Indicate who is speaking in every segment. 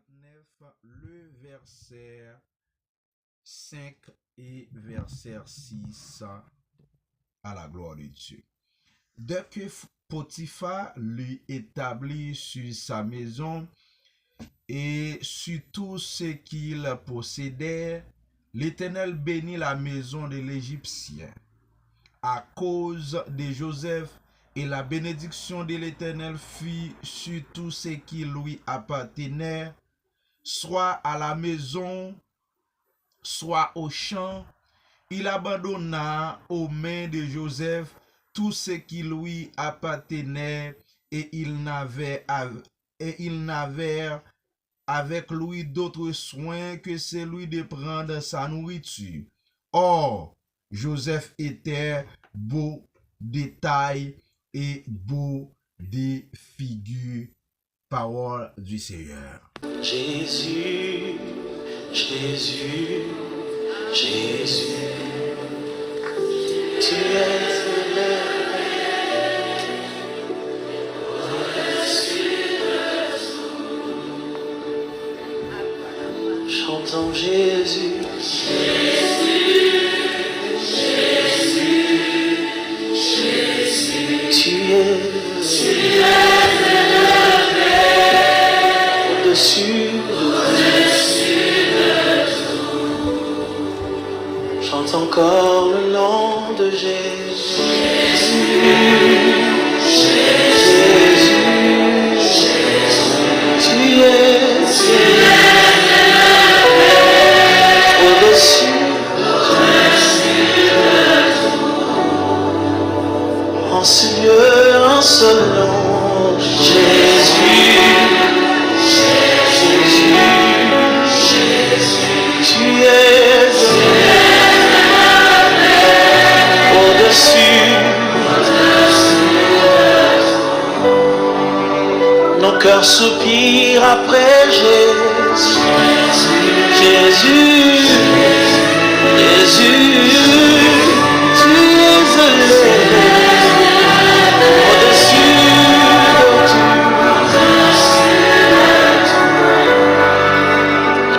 Speaker 1: 49, le verset 5 et verset 6 à la gloire de Dieu. Dès que Potiphar lui établit sur sa maison et sur tout ce qu'il possédait, l'Éternel bénit la maison de l'Égyptien à cause de Joseph, et la bénédiction de l'Éternel fut sur tout ce qui lui appartenait, soit à la maison, soit au champ. Il abandonna aux mains de Joseph tout ce qui lui appartenait, et il n'avait avec lui d'autres soins que celui de prendre sa nourriture. Or, Joseph était beau de taille et beau de figure. Parole du Seigneur.
Speaker 2: Jésus, Jésus, Jésus, tu es élevé. Chantons Jésus, Jésus, Jésus, Jésus, tu es élevé au-dessus de tout. Chante encore le nom de Jésus. Jésus, tu es au-dessus en ce lieu, en ce nom, Jésus, Jésus, tu es au-dessus. Nos cœurs soupirent après Jésus, Jésus, Jésus, tu es élevé au-dessus de tout.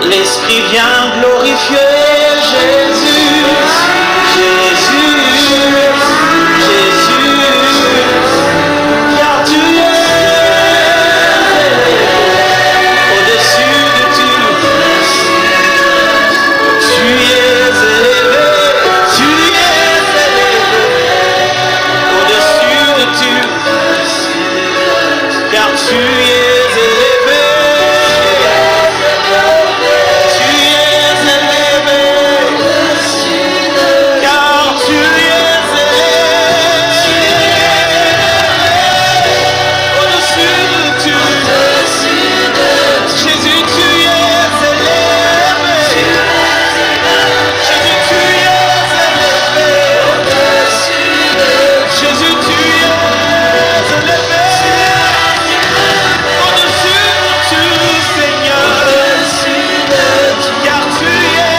Speaker 2: L'Esprit vient glorifier Jésus, Jésus, Jésus, car tu es au-dessus de tout. Tu es élevé, tu es élevé au-dessus de tout, car tu es élevé, tu es élevé, car tu es élevé au-dessus de tout. Jésus, tu es élevé. Jésus, tu es élevé. Jésus, tu es élevé au-dessus de tout, Seigneur, car tu es élevé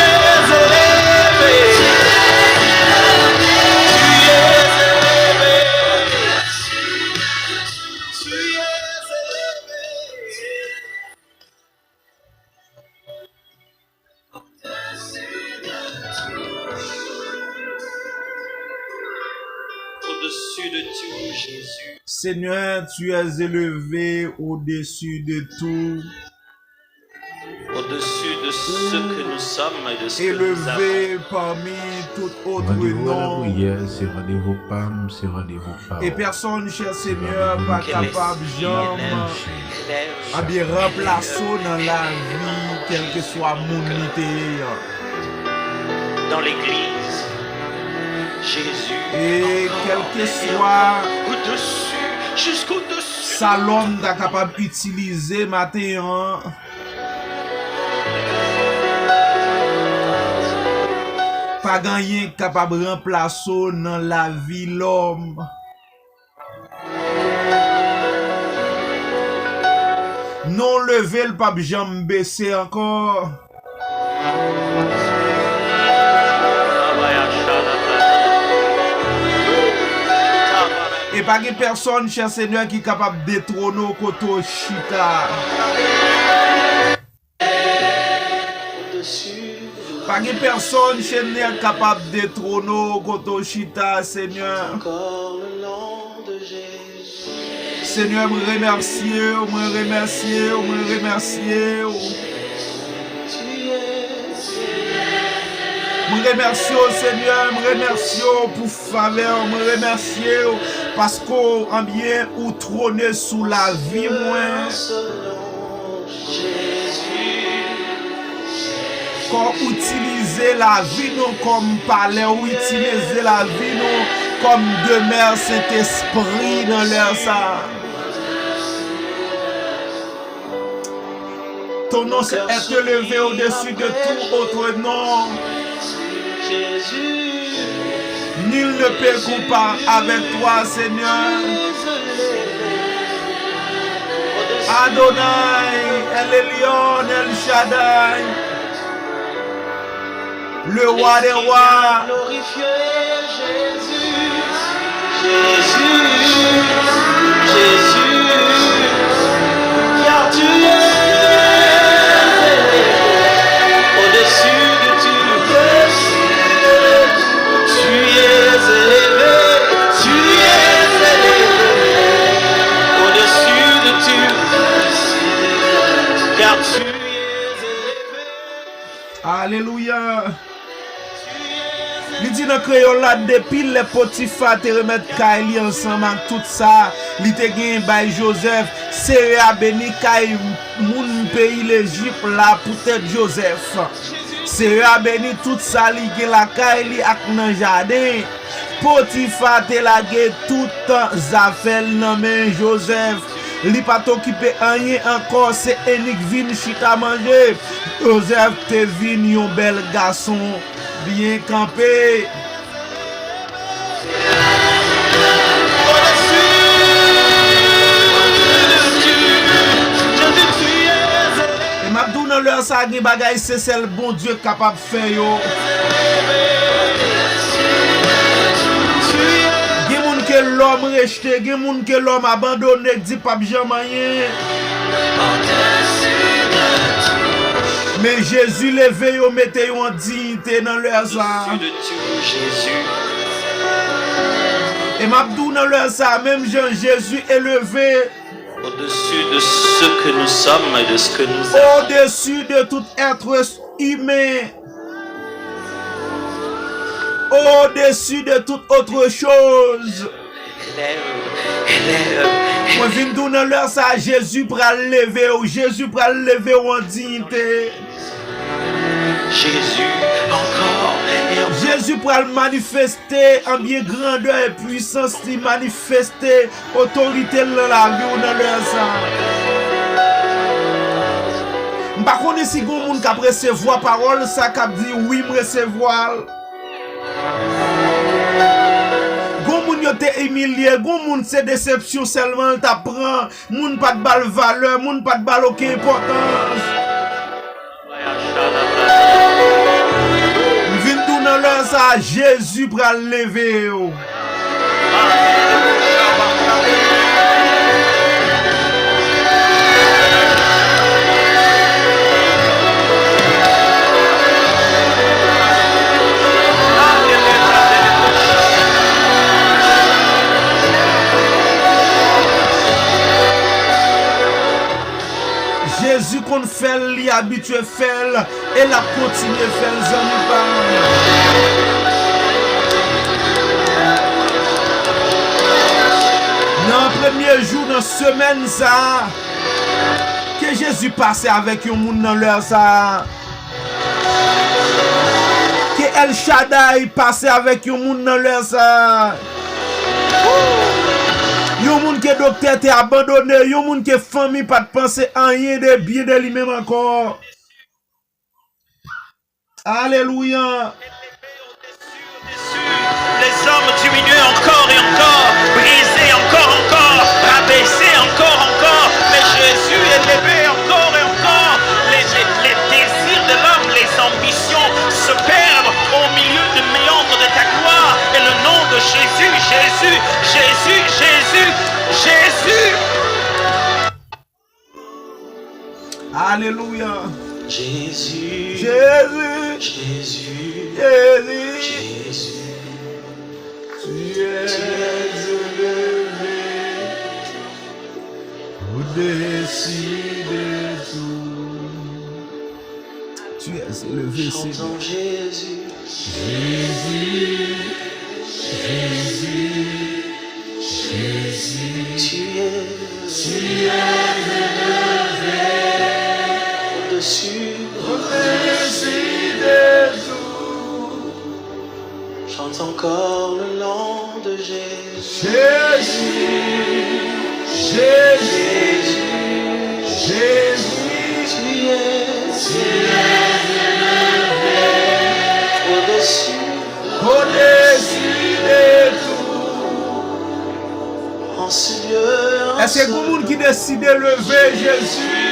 Speaker 2: au-dessus de tout. Jésus, tu es élevé. Tu es au-dessus de tout, Jésus.
Speaker 1: Seigneur, tu es élevé au-dessus de tout,
Speaker 2: Au-dessus de ce que nous sommes et de ce que nous avons.
Speaker 1: élevé parmi tout autre
Speaker 3: Rendez-vous à la
Speaker 1: nom.
Speaker 3: prière, c'est rendez-vous PAM, c'est rendez-vous parole.
Speaker 1: Et personne, cher Seigneur, pas
Speaker 2: Quel est
Speaker 1: capable
Speaker 2: si
Speaker 1: jamais à bien remplacer dans la vie, quel que soit mon unité.
Speaker 2: dans l'église, Jésus,
Speaker 1: Et quel que soit
Speaker 2: au-dessus, jusqu'au-dessus.
Speaker 1: ça l'homme est capable d'utiliser matin, pas gagné capable de remplacer dans la vie l'homme. Non levé le pape jambe baissé encore. pas de personne, cher Seigneur, qui est capable de détrôner Koto Chita. Pas de personne, Seigneur, capable de détrôner Koto Chita, Seigneur.
Speaker 2: Encore le nom de Jésus.
Speaker 1: Seigneur, me remercier, me remercier, me remercier. Me remercie Seigneur, me remercie pour faveur, me remercie parce qu'en bien ou trôner sous la vie moi. Quand utiliser la vie nous comme palais ou utiliser la vie nous comme demeure Saint-Esprit dans l'air ça. Ton nom est élevé au-dessus de tout autre nom. Nul ne peut comparer avec toi, Seigneur. Adonai, El Elyon, El Shaddai, le roi des rois.
Speaker 2: Glorifiez Jésus, Jésus, Jésus, car tu es au-dessus de tout. Tu es élevé, au-dessus de tout, car tu es élevé.
Speaker 1: Alléluia. Il dit dans le créole là, depuis les Potiphar te remettre Kaili ensemble avec tout ça, il te gagne by Joseph, c'est à béni Kaili, moun pays l'Égypte là pour être Joseph. C'est à béni tout ça, il gagne la Kaili ak nan jardin. Potiphar te lage tout affaire nan men Joseph. Li pas t'occuper rien encore, c'est Enik vin chita manger. Joseph te vin yon bel garçon bien campé. Et m'a dit dans leur ça gen bagay c'est celle bon Dieu capable faire yo. Gen moun que l'homme rejeté, gen moun que l'homme abandonné, dit pas jamais rien. Mais Jésus levé yo mette yo en dignité dans leur ça.
Speaker 2: Au-dessus de tout, Jésus.
Speaker 1: Et m'abdou dans leur ça, même Jean Jésus élevé
Speaker 2: Au-dessus de ce que nous sommes et de ce que nous avons.
Speaker 1: au-dessus de tout être humain. Au-dessus de toute autre chose.
Speaker 2: Élève.
Speaker 1: Moi viens nous dans leur ça, Jésus pral lever ou Jésus pral lever en dignité.
Speaker 2: Jésus, encore et encore.
Speaker 1: Jésus pral manifester en bien grandeur et puissance, il manifester autorité dans la vie ou dans leur ça. M'pa konne si gon moun k'ap recevoir parole ça k'ap dit oui me recevoir. Gon moun yo te humilié, gon moun c'est déception seulement t'apprend, moun pas de bal valeur, moun pas de bal aucune importance. Vin tout dans leur ça, Jésus pral lever yo. Jésus qu'on fait li habitué faire et la continuer faire zami dans le premier jour dans semaine ça que Jésus passait avec un monde dans leur ça que El Shaddai passait avec un monde dans leur ça. Yon moun ke docteur te abandonné, yon moun ke famille pas de penser à rien de bien de lui-même encore. Alléluia.
Speaker 2: Les hommes diminués encore et encore, brisés encore, rabaissés encore, mais Jésus est élevé encore et encore. Les désirs de l'homme, les ambitions se perdent au milieu du méandre de ta gloire. Et le nom de Jésus, Jésus, Jésus, Jésus. Jésus.
Speaker 1: Alléluia.
Speaker 2: Jésus.
Speaker 1: Jésus.
Speaker 2: Jésus.
Speaker 1: Jésus.
Speaker 2: Jésus.
Speaker 1: Tu es élevé au-dessus de tout. Tu es élevé, Seigneur.
Speaker 2: Chantons Jésus.
Speaker 1: Jésus, Jésus, Jésus.
Speaker 2: Tu es
Speaker 1: élevé
Speaker 2: au-dessus.
Speaker 1: au-dessus de tout.
Speaker 2: Chante encore le nom de Jésus.
Speaker 1: Jésus, Jésus, Jésus,
Speaker 2: Tu es au-dessus.
Speaker 1: au-dessus de tout.
Speaker 2: En ce lieu,
Speaker 1: Est-ce que vous qui décide de lever Jésus?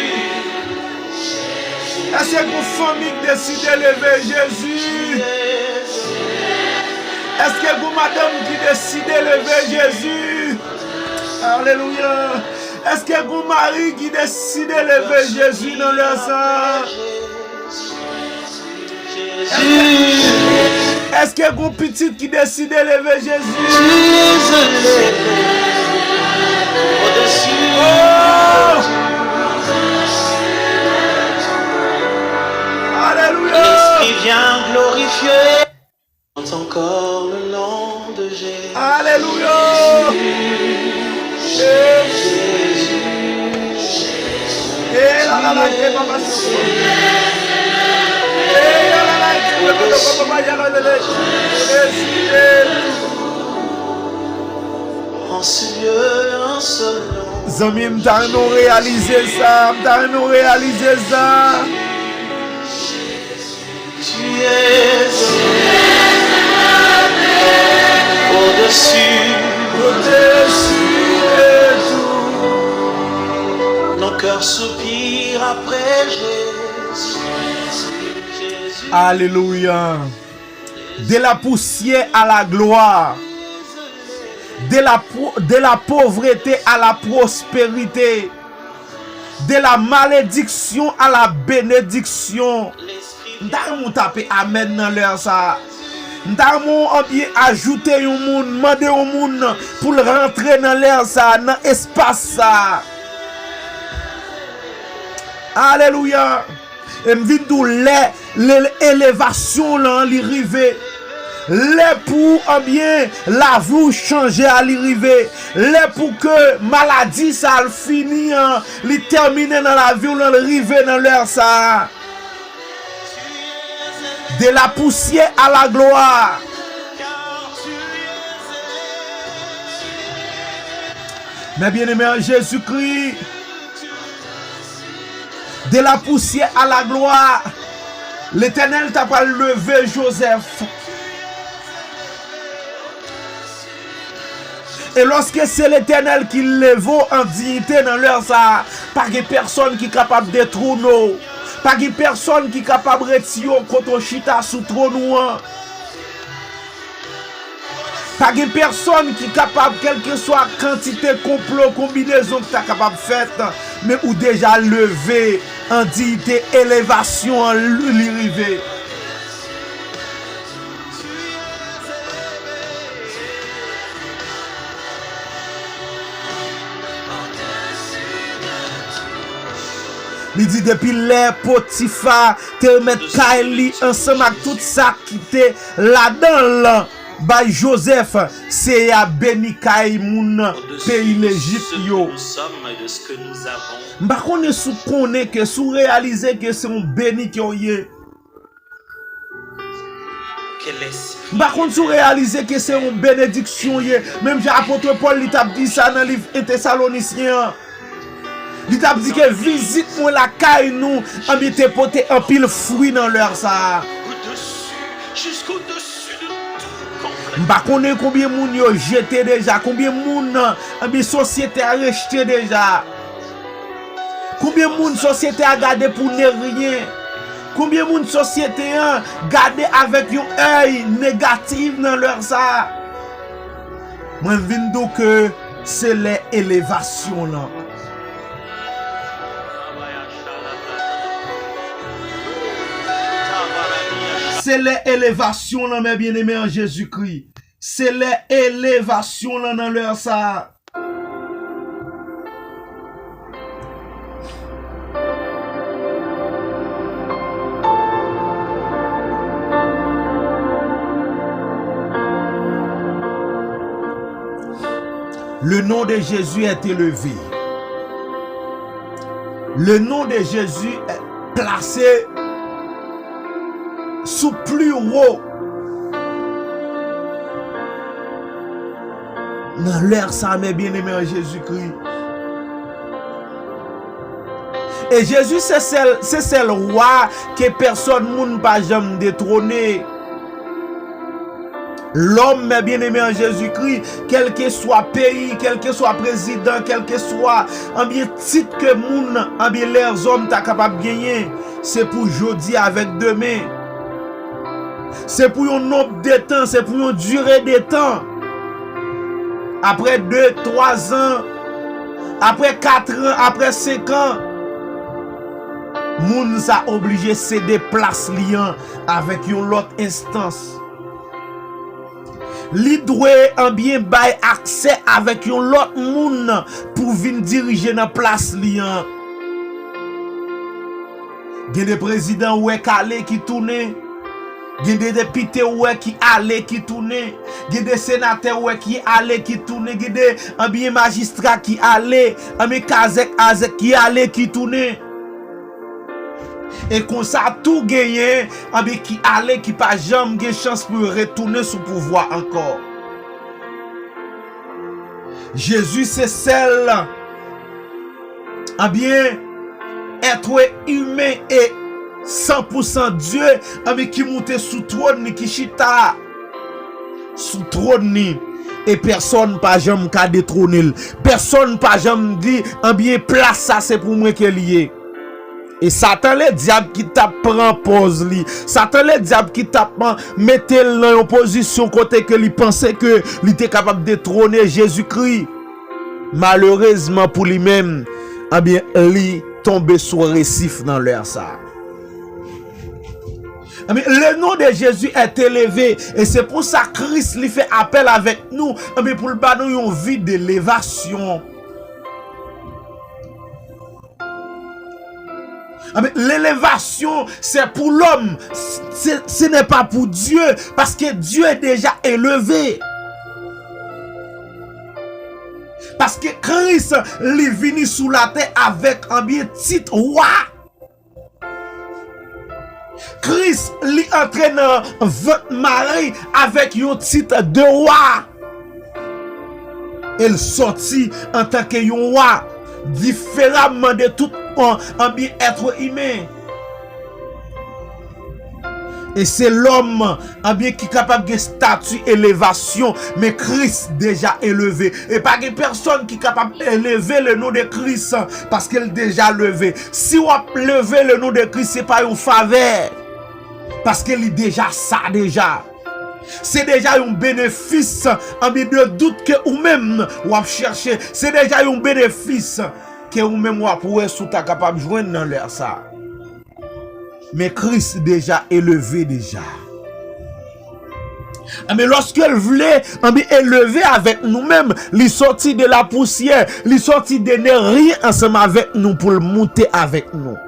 Speaker 1: Est-ce que vous famille qui décide de lever Jésus? Est-ce que vous madame qui décide de lever Jésus? Alléluia. Est-ce que vous mari qui décide de lever Jésus dans leur sang? Est-ce que vous petite qui décide de lever Jésus? Oh! Alléluia.
Speaker 2: L'Esprit vient glorifier. Chante encore le nom de Jésus.
Speaker 1: Alléluia.
Speaker 2: En ce lieu, un seul nom.
Speaker 1: Zami, m'ta nous réaliser ça, m'ta nous réaliser ça.
Speaker 2: Tu es au-dessus.
Speaker 1: Au-dessus de tout.
Speaker 2: Nos cœurs soupirent après Jésus. Jésus.
Speaker 1: Alléluia. De la poussière à la gloire. De la pauvreté à la prospérité. De la malédiction à la bénédiction. Nous taper amen dans l'air ça. Nous bien ajouter un monde, demander un monde pour rentrer dans l'air ça, dans l'espace ça. Alléluia. Et me dit d'où l'élévation là, l'arrivée. Les pour bien la vie changer à l'arrivée. Les pour que maladie ça le fini, li terminer dans la vie ou l'arrivée dans l'air ça. De la poussière à la gloire. Mais bien aimé en Jésus-Christ, de la poussière à la gloire, l'Éternel t'a pas levé Joseph. Et lorsque c'est l'Éternel qui lève en dignité dans leur ça, pas de personne qui est capable de détrôner. Pas de personne qui est capable de retirer contre chita sous trône. Pas de personne qui est capable, quelle que soit la quantité, complot, combinaison que tu es capable de faire, mais ou déjà levé en dignité, élévation, en l'arrivée. Il dit depuis les Potiphar te mettre Kaili ensemble avec tout ça qui était là-dedans. By Joseph, c'est à béni Kaï moun pays l'Égypte yo.
Speaker 2: Nous sommes et de ce que nous avons.
Speaker 1: M'pa konne sou connaît que sou réaliser que c'est un béni qui est. M'pa konne sou réaliser que c'est une bénédiction yé. Même l'apôtre Paul il t'a dit ça dans le livre des Thessaloniciens. Il t'a dit que visite moi la caille nous, en te porter un pile fruit dans leur ça.
Speaker 2: Jusqu'au-dessus de tout.
Speaker 1: M'pa connaît combien moun yo jeté déjà, combien moun en société a rejeté déjà. Combien moun société a gardé pour ne rien. Combien moun société a gardé avec un œil négatif dans leur ça. Moi vinn do que c'est les élévations là. C'est les élévations là, mes bien-aimés en Jésus-Christ. C'est les élévations là dans leur ça. Le nom de Jésus est élevé. Le nom de Jésus est placé sous plus haut dans l'air ça, mes bien-aimés en Jésus-Christ. Et Jésus, c'est celle roi que personne ne peut jamais détrôner. L'homme, mes bien-aimés en Jésus-Christ, quel que soit pays, quel que soit président, quel que soit un bien titre que moun, un bien les hommes ta capable de gagner, c'est pour aujourd'hui avec demain. C'est pour un nombre de temps, c'est pour une durée de temps. Après 2, 3 ans, après 4 ans, après 5 ans, moun sa obligé de céder place liant avec une autre instance. Li doit en bien bay accès avec yon lot moun pour venir diriger dans place liant. Gen des présidents ouais calé qui tourne, gen des députés ouais qui allé qui tourne, gen des sénateurs ouais qui allé qui tourne, gen des en bien magistrats qui allé, en bien kazek azek qui allé qui tourne. Et qu'on ça tout gagné, avec qui allait, qui pas jamais de chance pour retourner sous pouvoir encore. Jésus c'est celle, bien, être humain et 100% Dieu, avec qui monte sous trône, qui chita sous trône. Et personne pas jamais qu'à détrôner. Personne pas jamais dit, bien, place ça c'est pour moi qu'elle y est. Et Satan le diable qui t'a prend pause li. Satan le diable qui t'a mette dans une position côté que lui pensait que il était capable de détrôner Jésus-Christ. Malheureusement pour lui-même, bien lui tombé sur récif dans l'air ça. Le nom de Jésus est élevé et c'est pour ça que Christ lui fait appel avec nous pour le bas nous une vie d'élévation. L'élévation, c'est pour l'homme. Ce n'est pas pour Dieu. Parce que Dieu est déjà élevé. Parce que Christ est venu sous la terre avec un bien titre roi. Christ est entré dans votre mari avec un titre de roi. Il sortit en tant que roi. Différemment de tout un bien être humain. Et c'est l'homme bien qui est capable de statut élévation, mais Christ déjà élevé. Et pas de personne qui est capable d'élever le nom de Christ parce qu'il est déjà levé. Si on lever le nom de Christ, c'est pas une faveur. Parce qu'il est déjà ça déjà. C'est déjà un bénéfice en de doute que ou même ou chercher. C'est déjà un bénéfice que ou même ou pourrait sous ta capable de joindre dans l'air ça. Mais Christ déjà élevé déjà. Mais lorsqu'elle voulait élever avec nous-mêmes, il sortit de la poussière, il sortit de ne rien ensemble avec nous pour le monter avec nous.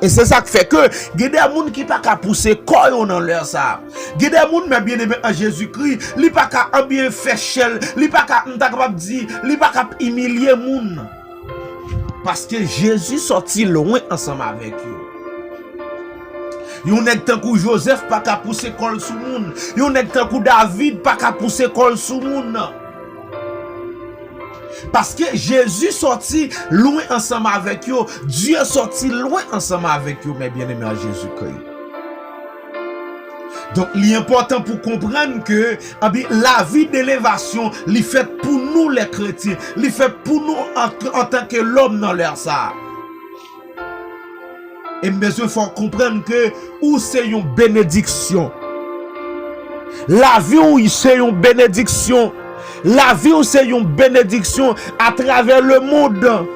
Speaker 1: Et c'est ça qui fait que il y a des gens qui ne peuvent pas pousser quoi dans leur ça. Il y a des gens qui bien aimé en Jésus-Christ, ils ne peuvent pas bien faire chel, ils ne peuvent pas dire, ils ne peuvent pas humilier les gens. Parce que Jésus sortit loin ensemble avec eux. Yon nèg tant que Joseph pas ka pousser col sous moun. Yon nèg tant que David pas ka pousser col sous moun. Parce que Jésus sorti loin ensemble avec eux, Dieu sorti loin ensemble avec eux, mes bien-aimés en Jésus-Christ. Donc, il est important pour comprendre que la vie d'élévation, il fait pour nous les chrétiens, il fait pour nous en tant que l'homme dans l'air ça. Et bien sûr, il faut comprendre que où c'est une bénédiction. La vie où c'est une bénédiction. La vie ou c'est une bénédiction à travers le monde.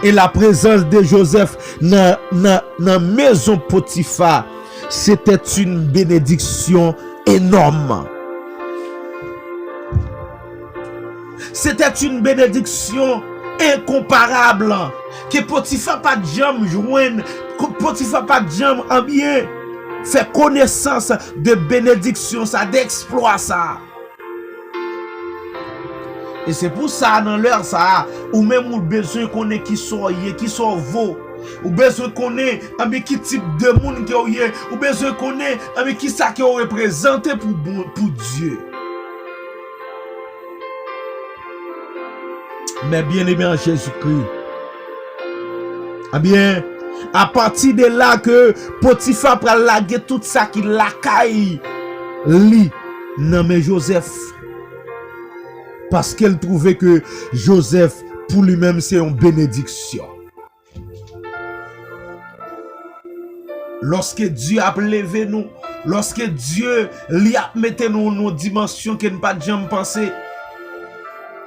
Speaker 1: Et la présence de Joseph dans la maison Potiphar, c'était une bénédiction énorme. C'était une bénédiction incomparable. Que Potiphar pas de jambe joindre, Potiphar pas de jambe en bien. Fait connaissance de bénédiction, ça, d'exploit ça. Et c'est pour ça, dans l'heure ça, ou même ou besoin qu'on ait qui sont vos, ou besoin qu'on ait avec qui type de monde qui est, ou besoin qu'on ait avec qui ça qui est représenté pour Dieu. Mais bien aimé en Jésus-Christ, eh bien, à partir de là que Potiphar prend laguer tout ça qui lacaille li nommé Joseph. Parce qu'elle trouvait que Joseph, pour lui-même, c'est une bénédiction. Lorsque Dieu a levé nous, lorsque Dieu lui a mis nous dans une dimension qui n'est pas jamais pensé,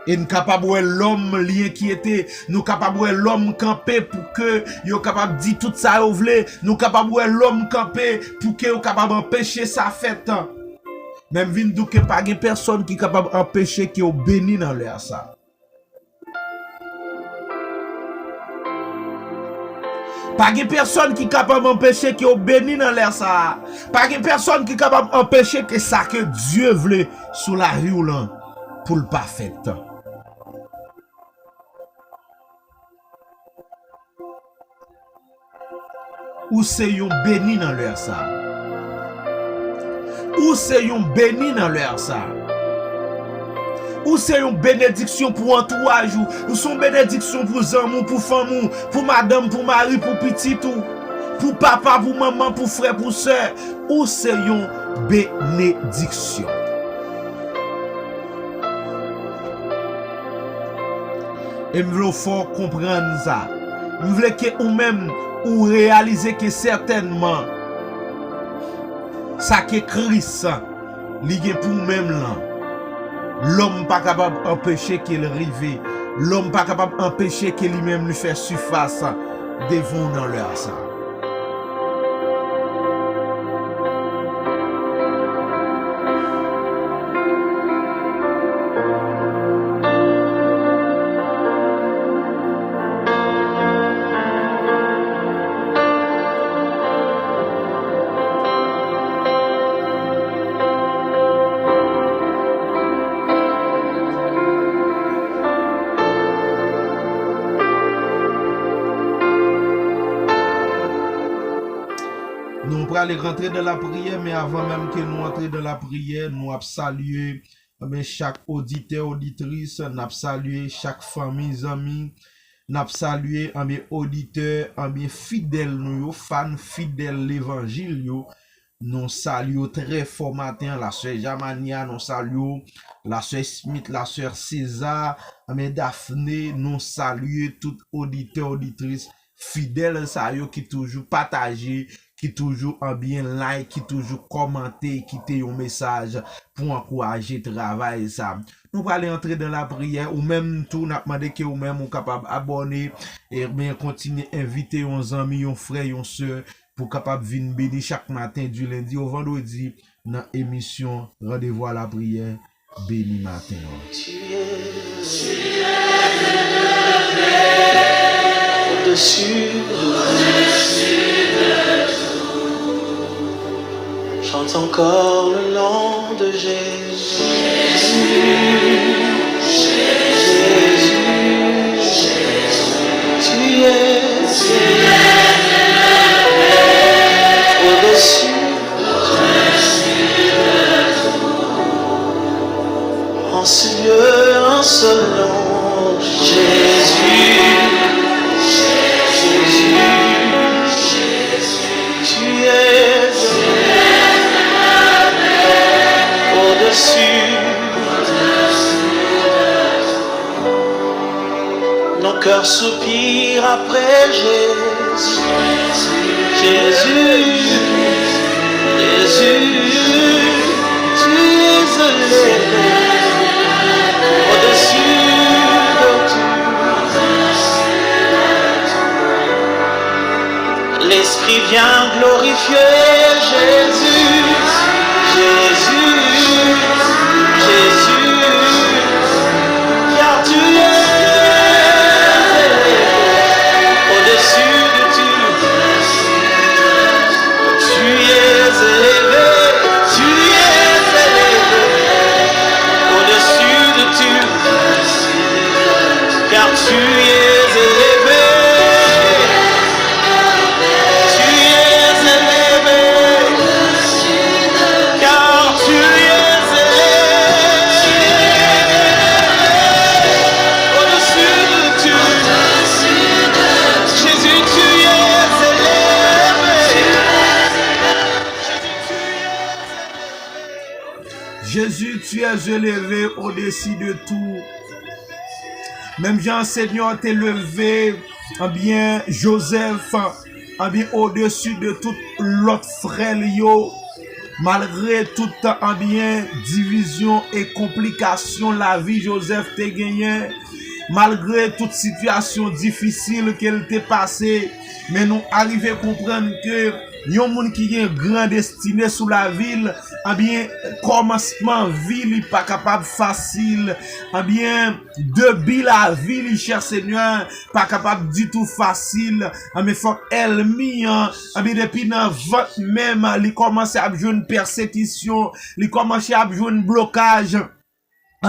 Speaker 1: et nous capable l'homme lien qui était, nous capable l'homme camper pour que yo capable dire tout ça au vle, nous capable l'homme camper pour que yo capable empêcher sa fête. Même vin dou que pas gen personne qui capable empêcher que yo béni dans l'air ça. Pas gen personne qui capable empêcher que yo béni dans l'air ça. Pas gen personne qui capable empêcher que ça que Dieu veut sous la rue là pour le pas fait. Ou c'est yon béni dans l'air ça. Ou c'est yon béni dans l'air ça. Ou c'est une bénédiction pour entourage, ou son bénédiction pour amour, pour femme, pour madame, pour mari, pour petit tout, pour papa, pour maman, pour frère, pour soeur. Ou c'est une bénédiction. Et je veux fort comprendre ça. Je veux que ou même ou réaliser que certainement ça que Christ lié pour même là. L'homme pas capable d'empêcher qu'il arrive. L'homme pas capable d'empêcher qu'il lui-même lui fait surface devant dans leur ça. Nous allons rentrer dans la prière, mais avant même que nous entrions dans la prière, nous allons saluer chaque auditeur, auditrice, nous allons saluer chaque famille, amis, nous allons saluer auditeurs, fidèles, nous, fans fidèles de l'évangile, nous saluons très fort matin la sœur Jamania, nous saluons la sœur Smith, la sœur César, Daphné, nous saluons tout auditeur, auditrice fidèle, ça qui toujours partagé, qui toujours en bien like, qui toujours commenter, quitter un message pour encourager le travail ça. Nous allons entrer dans la prière ou même tout n'a demandé que ou même ou capable abonner et bien continuer inviter uns amis, uns frères, uns sœurs pour capable venir bénir chaque matin du lundi au vendredi dans émission Rendez-vous à la prière béni matin. Au-dessus chante encore le nom de Jésus. Jésus, tu es au-dessus en ce lieu, en ce nom, Jésus. Nos cœurs soupirent après Jésus. Jésus, Jésus, tu
Speaker 2: viens glorifier Jésus, Jésus, Jésus, car tu es au-dessus de tout. Tu es élevé, au-dessus de tout, car tu es élevé, car tu es élevé, au-dessus de tout. Jésus, tu es élevé.
Speaker 1: Jésus, tu es élevé au-dessus de tout. Même Jean Seigneur t'est levé, bien Joseph, bien au-dessus de tout l'autre frère yo. Malgré toute bien division et complication, la vie Joseph t'est gagné. Malgré toute situation difficile qu'elle t'est passée, mais nous arrivons à comprendre que yon moun qui a une grande destinée sous la ville, bien commencement ville pas capable facile, bien depuis la ville cher Seigneur pas capable du tout facile, mais faut elle mis bien depuis dans vote même il commence à jouer une persécution, il commence à jouer un blocage.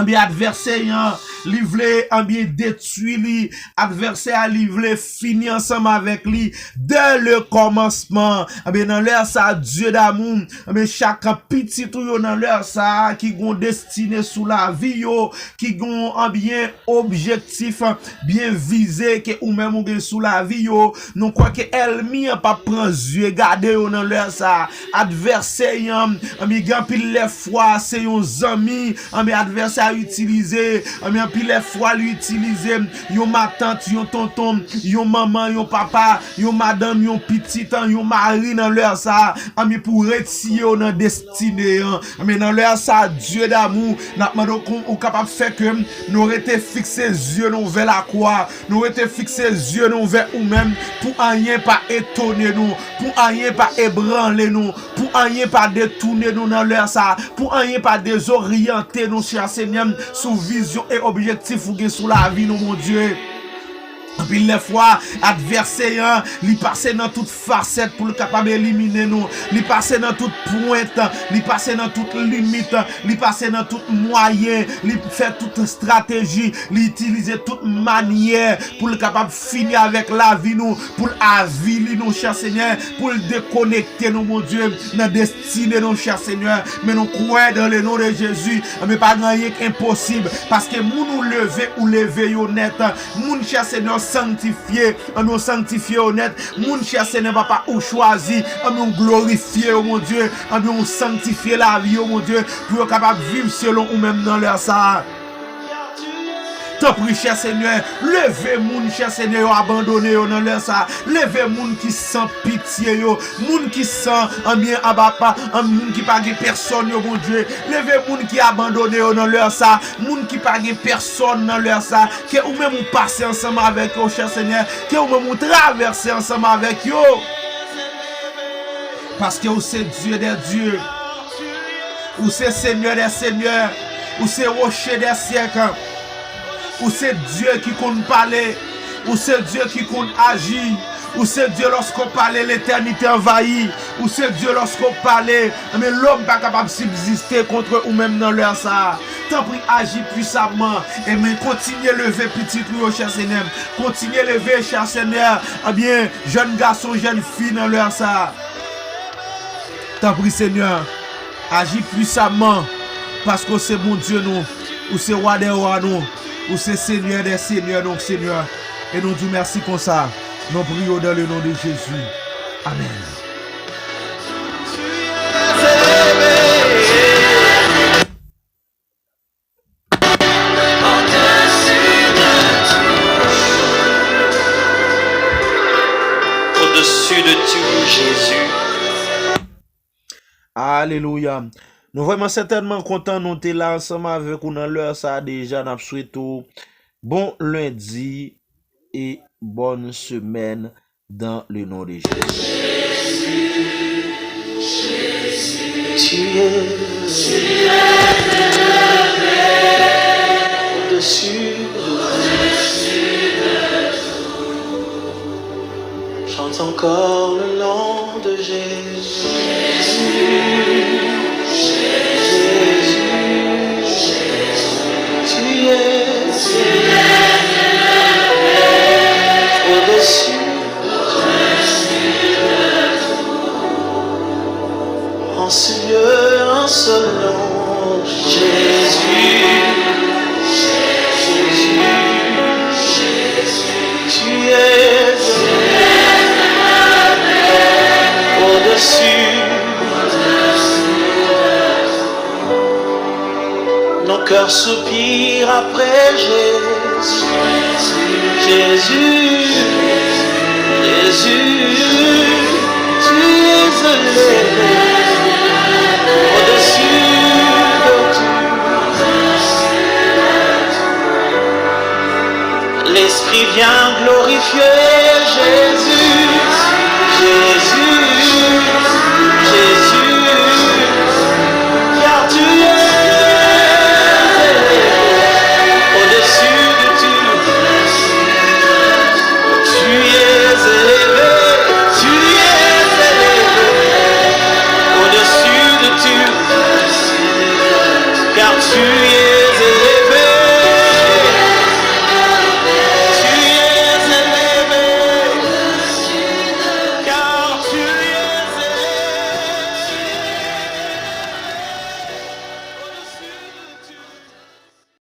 Speaker 1: Bien adversaire li vle bien détruit li, adversaire li vle fini ensemble avec lui dès le commencement. Bien dans l'heure ça Dieu d'amour, mais chaque petit tout yo dans l'heure ça qui gon destiné sous la vie yo, qui gon bien objectif bien visé que ou même ou gen sous la vie yo, nous croit que ennemi pas prendre yeux garder yo dans l'heure ça. Adversaire bien grand pile les fois c'est un ami, bien adversaire à utiliser, mais puis les fois l'utiliser, yon ma tante, yon tonton, yon maman, yon papa, yon madame, yon petite, yon mari dans leur ça, mais pour retirer dans destinée, mais dans leur ça Dieu d'amour, n'a on capable faire que nous été fixés yeux nous vers la croix, nous été fixés yeux nous vers ou même pour rien pas étonner nous, pour rien pas ébranler nous, pour rien pas détourner nous dans leur ça, pour rien pas désorienter nous cher Seigneur sous vision et objectif ou sous la vie nous mon Dieu. Puis les fois adversaire li passer dans toute facette pour le capable éliminer nous, li passer dans toute pointe, li passer dans toute limite, li passer dans toute moyen, li faire toute stratégie, li utiliser toute manière pour le capable finir avec la vie nous, pour avilir nous cher Seigneur, pour le déconnecter nous mon Dieu dans destinée nous cher Seigneur. Mais nous croyons dans le nom de Jésus, mais pas rien qu'impossible parce que nous lever ou lever honnête, moun cher Seigneur sanctifié, nous sanctifié honnête, moun cher Seigneur papa ou choisi, nous glorifier mon Dieu, nous sanctifier la vie mon Dieu pour capable vivre selon ou même dans leur ça. T'en prie, cher Seigneur, levez moun, cher Seigneur, abandonné dans leur ça. Levez moun qui sent pitié, moun qui sent bien abapa, moun qui pas personne, mon Dieu. Levez moun qui abandonné dans leur ça, moun qui pas personne dans leur ça. Que ou même ou passer ensemble avec eux, cher Seigneur. Que ou même ou traverser ensemble avec eux. Parce que vous c'est Dieu des dieux. Ou c'est Seigneur des seigneurs. Ou c'est rocher des siècles. Ou c'est Dieu qui compte parler, ou c'est Dieu qui compte agir, ou c'est Dieu lorsqu'on parle l'éternité envahie, ou c'est Dieu lorsqu'on parle, mais l'homme pas capable de subsister contre ou même dans leur ça. Tant pis agis puissamment, et mais continuez lever petit ou cher Seigneur, continuez lever cher Seigneur, bien jeunes garçons, jeunes filles dans leur ça. Tant pis Seigneur, agis puissamment, parce que c'est mon Dieu nous, ou c'est roi des rois nous. Ou c'est Seigneur des seigneurs, donc Seigneur. Et nous disons merci comme ça. Nous prions dans le nom de Jésus. Amen.
Speaker 2: Au-dessus de tout, Jésus.
Speaker 1: Alléluia. Nous vraiment certainement contents nous t'es là ensemble avec vous dans l'heure ça déjà n'a souhaité bon lundi et bonne semaine dans le nom de Jésus.
Speaker 2: Tu es au-dessus de tout. Chante encore le nom de Jésus. Tu es au-dessus. En ce lieu, un seul nom, Jésus. Tu es au-dessus. Nos cœurs soupirent après Jésus. Jésus, tu es élevé.